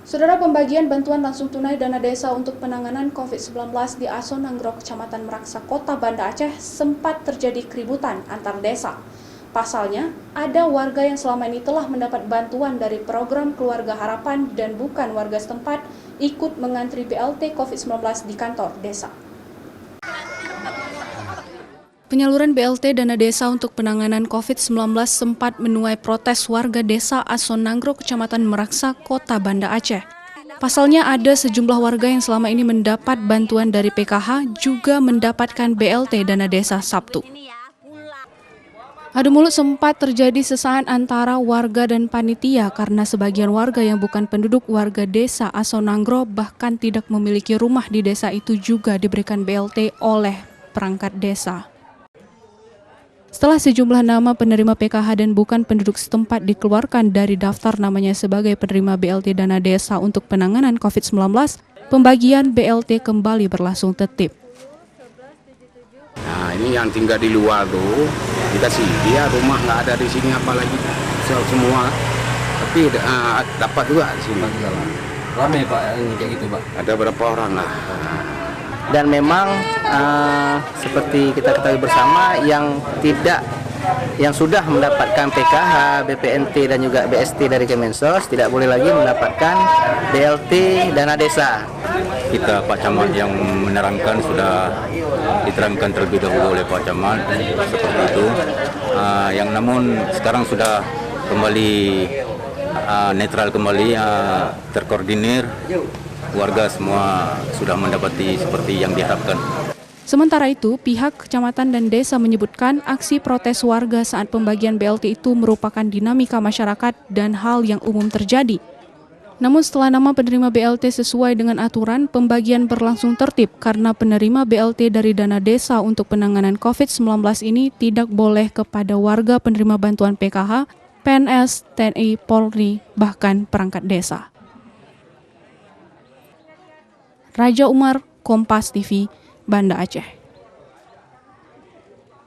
Saudara, pembagian bantuan langsung tunai dana desa untuk penanganan COVID-19 di Aso Nanggroe, Kecamatan Meraksa, Kota Banda Aceh sempat terjadi keributan antar desa. Pasalnya, ada warga yang selama ini telah mendapat bantuan dari program Keluarga Harapan dan bukan warga setempat ikut mengantri BLT COVID-19 di kantor desa. Penyaluran BLT dana desa untuk penanganan COVID-19 sempat menuai protes warga desa Aso Nanggroe, Kecamatan Meraksa, Kota Banda Aceh. Pasalnya ada sejumlah warga yang selama ini mendapat bantuan dari PKH juga mendapatkan BLT dana desa Sabtu. Adu mulut sempat terjadi sesaat antara warga dan panitia karena sebagian warga yang bukan penduduk warga desa Aso Nanggroe bahkan tidak memiliki rumah di desa itu juga diberikan BLT oleh perangkat desa. Setelah sejumlah nama penerima PKH dan bukan penduduk setempat dikeluarkan dari daftar namanya sebagai penerima BLT dana desa untuk penanganan COVID-19, pembagian BLT kembali berlangsung tertib. Nah, ini yang tinggal di luar tuh, dikasih dia rumah nggak ada di sini apalagi semua, tapi dapat juga di sini. Ramai Pak yang kayak gitu Pak? Ada berapa orang lah. Dan memang seperti kita ketahui bersama yang sudah mendapatkan PKH, BPNT dan juga BST dari Kemensos tidak boleh lagi mendapatkan BLT dana desa. Kita Pak Camat yang menerangkan sudah diterangkan terlebih dahulu oleh Pak Camat seperti itu. Yang namun sekarang sudah kembali netral kembali, terkoordinir. Warga semua sudah mendapati seperti yang diharapkan. Sementara itu, pihak kecamatan dan desa menyebutkan aksi protes warga saat pembagian BLT itu merupakan dinamika masyarakat dan hal yang umum terjadi. Namun setelah nama penerima BLT sesuai dengan aturan, pembagian berlangsung tertib karena penerima BLT dari dana desa untuk penanganan COVID-19 ini tidak boleh kepada warga penerima bantuan PKH, PNS, TNI, Polri, bahkan perangkat desa. Raja Umar, Kompas TV, Banda Aceh.